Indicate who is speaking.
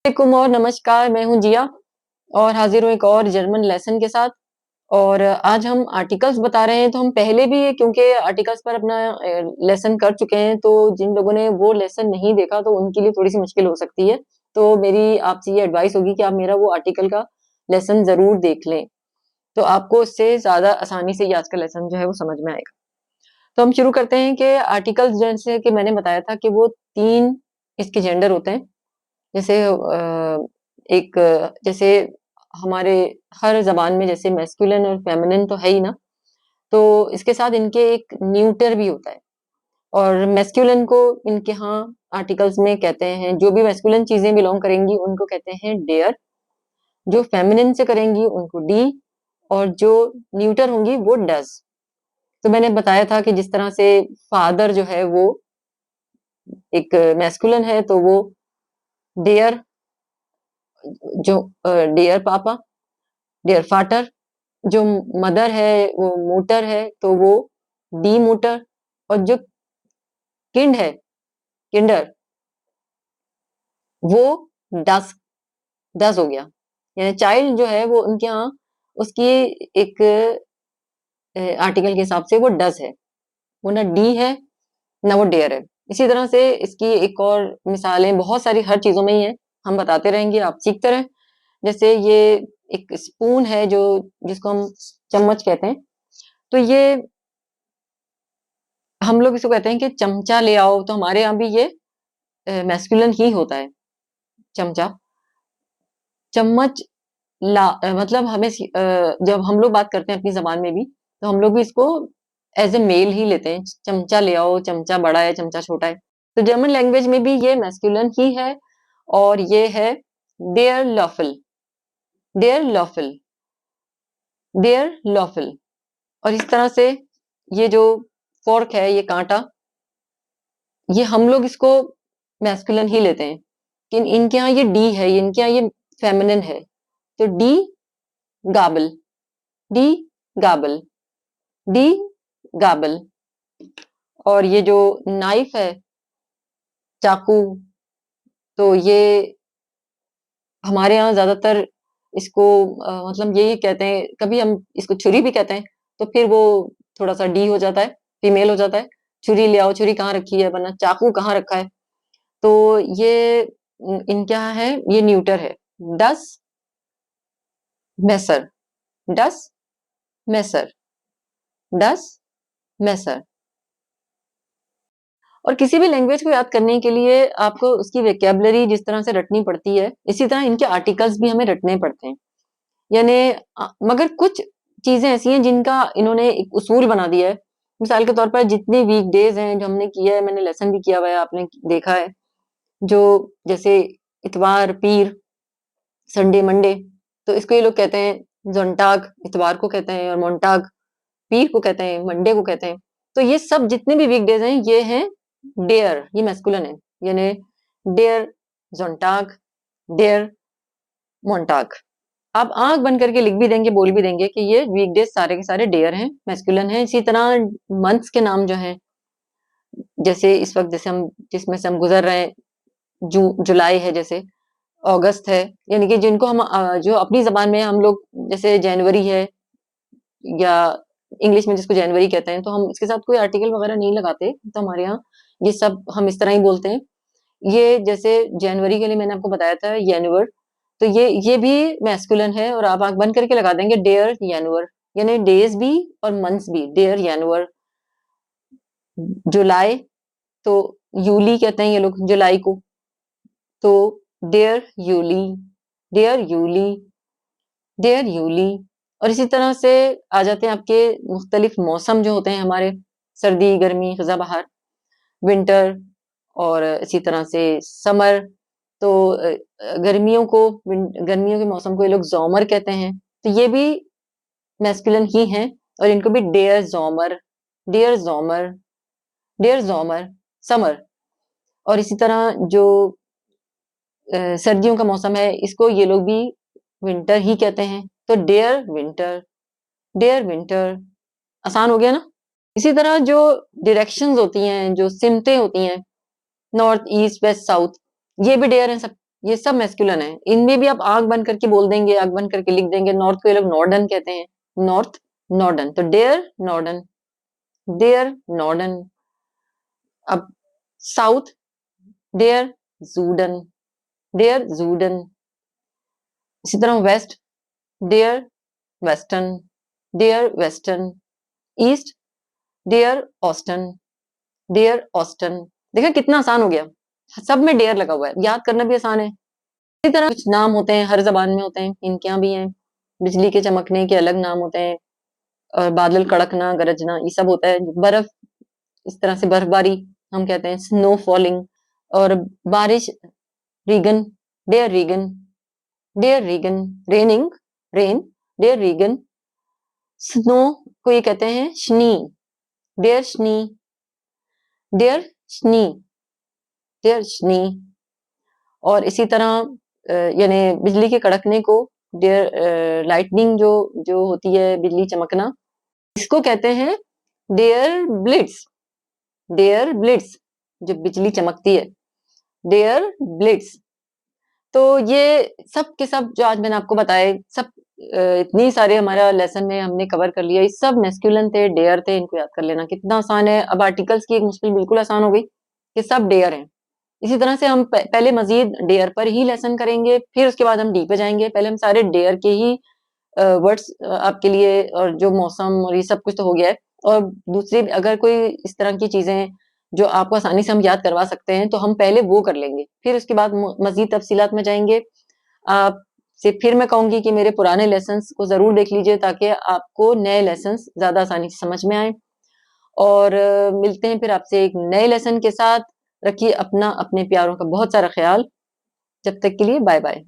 Speaker 1: वालेकुम और नमस्कार, मैं हूँ जिया और हाजिर हूँ एक और जर्मन लेसन के साथ। और आज हम आर्टिकल्स बता रहे हैं। तो हम पहले भी क्योंकि आर्टिकल्स पर अपना लेसन कर चुके हैं, तो जिन लोगों ने वो लेसन नहीं देखा तो उनके लिए थोड़ी सी मुश्किल हो सकती है। तो मेरी आपसे ये एडवाइस होगी कि आप मेरा वो आर्टिकल का लेसन जरूर देख लें, तो आपको उससे ज्यादा आसानी से ये आज का लेसन जो है वो समझ में आएगा। तो हम शुरू करते हैं कि आर्टिकल्स जैसे कि मैंने बताया था कि वो तीन इसके जेंडर होते हैं। जैसे एक जैसे हमारे हर ज़बान में जैसे मैस्कुलिन और फेमिनिन तो है ही ना, तो इसके साथ इनके एक न्यूटर भी होता है। और मैस्कुलिन को इनके यहाँ आर्टिकल्स में कहते हैं, जो भी मैस्कुलिन चीज़ें बिलॉन्ग करेंगी उनको कहते हैं डेयर, जो फेमिनिन से करेंगी उनको डी, और जो न्यूटर होंगी वो डज़। तो मैंने बताया था कि जिस तरह से फादर जो है वो एक मैस्कुलिन है, तो वो डेयर, जो डियर पापा, डियर फादर। जो मदर है वो मोटर है, तो वो डी मोटर। और जो किंड है, किंडर, वो डस, डस हो गया। यानी चाइल्ड जो है वो उनके यहाँ उसकी एक आर्टिकल के हिसाब से वो डस है, वो ना डी है ना वो डेयर है। इसी तरह से इसकी एक और मिसालें बहुत सारी हर चीजों में ही है, हम बताते रहेंगे, आप सीखते रहें। जैसे ये एक स्पून है जो जिसको हम चम्मच कहते हैं, तो ये हम लोग इसको कहते हैं कि चमचा ले आओ, तो हमारे यहाँ भी ये मैस्कुलिन ही होता है, चमचा। चम्मच मतलब हमें जब हम लोग बात करते हैं अपनी जबान में भी, तो हम लोग भी इसको एज ए मेल ही लेते हैं, चमचा ले आओ, चमचा बड़ा है, चमचा छोटा है। तो जर्मन लैंग्वेज में भी ये मैस्कुलिन ही है, और ये है डेयर लॉफल, डेयर लॉफल, डेयर लॉफल। और इस तरह से ये जो फोर्क है, ये कांटा, ये हम लोग इसको मैस्कुलिन ही लेते हैं, लेकिन इनके यहाँ ये डी है, इनके यहाँ ये फेमिनिन है। तो डी गाबल, डी गाबल, डी गाबल। और ये जो नाइफ है, चाकू, तो ये हमारे यहाँ ज्यादातर इसको मतलब यही कहते हैं, कभी हम इसको छुरी भी कहते हैं, तो फिर वो थोड़ा सा डी हो जाता है, फीमेल हो जाता है। छुरी ले आओ, छुरी कहाँ रखी है, वरना चाकू कहाँ रखा है। तो ये इनके यहाँ है, ये न्यूटर है। डस मैसर, डस मैसर, डस मैसर। और किसी भी लैंग्वेज को याद करने के लिए आपको उसकी वेकेबलरी जिस तरह से रटनी पड़ती है, इसी तरह इनके आर्टिकल्स भी हमें रटने पड़ते हैं। यानी मगर कुछ चीजें ऐसी हैं जिनका इन्होंने एक उसूल बना दिया है। मिसाल के तौर पर जितने वीकडेज हैं जो हमने किया है, मैंने लेसन भी किया हुआ है, आपने देखा है, जो जैसे इतवार, पीर, संडे, मंडे, तो इसको ये लोग कहते हैं जोंटाग, इतवार को कहते हैं, और मोंटाग पीर को कहते हैं, मंडे को कहते हैं। तो ये सब जितने भी वीकडेज हैं ये हैं डेयर, ये मैस्कुलिन है। यानी डेयर जोंटाग, डेयर मोंटाग। आप आंख बंद करके लिख भी देंगे, बोल भी देंगे कि ये वीकडेज सारे के सारे डेयर हैं, मैस्कुलिन है। इसी तरह मंथ्स के नाम जो हैं, जैसे इस वक्त जैसे हम जिसमें से हम गुजर रहे हैं, जुलाई है, जैसे अगस्त है, यानी कि जिनको हम जो अपनी जबान में हम लोग, जैसे जनवरी है, या इंग्लिश में जिसको जनवरी कहते हैं, तो हम इसके साथ कोई आर्टिकल वगैरह नहीं लगाते, तो हमारे यहाँ ये सब हम इस तरह ही बोलते हैं। ये जैसे जनवरी के लिए मैंने आपको बताया था यानुअर, तो ये भी मैस्कुलिन है, और आप आंख बंद करके लगा देंगे डेयर यानुअर। यानी डेज भी और मंथ्स भी, डेयर यानुअर। जुलाई, तो यूली कहते हैं ये लोग जुलाई को, तो डेयर यूली, डेयर यूली, डेयर यूली। और इसी तरह से आ जाते हैं आपके मुख्तलिफ मौसम जो होते हैं हमारे, सर्दी, गर्मी, खज़ा बहार, विंटर, और इसी तरह से समर। तो गर्मियों को, गर्मियों के मौसम को ये लोग जोमर कहते हैं, तो ये भी मैस्कुलिन ही हैं, और इनको भी डेयर जोमर, डेयर जोमर, डेयर जोमर, समर। और इसी तरह जो सर्दियों का मौसम है, इसको ये लोग भी विंटर ही कहते हैं, तो डेयर विंटर, डेयर विंटर। आसान हो गया ना। इसी तरह जो डायरेक्शंस होती हैं, जो सिमतें होती हैं, नॉर्थ, ईस्ट, वेस्ट, साउथ, ये भी डेयर हैं सब। ये सब मैस्कुलिन है। इनमें भी आप आंख बंद करके बोल देंगे, आंख बंद करके लिख देंगे। नॉर्थ को ये लोग नॉर्डर्न कहते हैं, नॉर्थ नॉर्डर्न। तो डेयर नॉर्डर्न, डेयर नॉर्डर्न। अब साउथ, डेयर जूडन, डेयर जूडन। इसी तरह वेस्ट, डेयर वेस्टर्न, डेयर वेस्टर्न। ईस्ट, डेयर ऑस्टन, डेयर ऑस्टन। देखा कितना आसान हो गया, सब में डेयर लगा हुआ है, याद करना भी आसान है। इसी तरह कुछ नाम होते हैं, हर जबान में होते हैं, इनके यहाँ भी हैं। बिजली के चमकने के अलग नाम होते हैं, और बादल कड़कना, गरजना, ये सब होता है। बर्फ, इस तरह से बर्फबारी हम कहते हैं, स्नो फॉलिंग। और बारिश, रीगन, डेयर रीगन, डेयर रीगन। रेनिंग, रेन, डेयर रीगन। स्नो को ये कहते हैं शनी, डेयर शनी, डेयर शनी, डेयर शनी। और इसी तरह यानी बिजली के कड़कने को डेयर लाइटनिंग, जो जो होती है बिजली चमकना, इसको कहते हैं डेयर ब्लिट्स, डेयर ब्लिट्स, जो बिजली चमकती है, डेयर ब्लिट्स। तो ये सब के सब जो आज मैंने आपको बताए, सब इतनी सारे हमारा लेसन में हमने कवर कर लिया। ये सब मैस्कुलिन थे, डेयर थे, इनको याद कर लेना कितना आसान है। अब आर्टिकल्स की एक मुश्किल बिल्कुल आसान हो गई कि सब डेयर हैं। इसी तरह से हम पहले मजीद डेयर पर ही लेसन करेंगे, फिर उसके बाद हम डी पे जाएंगे। पहले हम सारे डेयर के ही वर्ड्स आपके लिए, और जो मौसम और ये सब कुछ तो हो गया है। और दूसरी अगर कोई इस तरह की चीजें जो आपको आसानी से हम याद करवा सकते हैं, तो हम पहले वो कर लेंगे, फिर उसके बाद मजीद तफसीलात में जाएंगे। आपसे फिर मैं कहूंगी कि मेरे पुराने लेसन्स को जरूर देख लीजिए, ताकि आपको नए लेसन्स ज्यादा आसानी से समझ में आए। और मिलते हैं फिर आपसे एक नए लेसन के साथ। रखिए अपना, अपने प्यारों का बहुत सारा ख्याल। जब तक के लिए बाय बाय।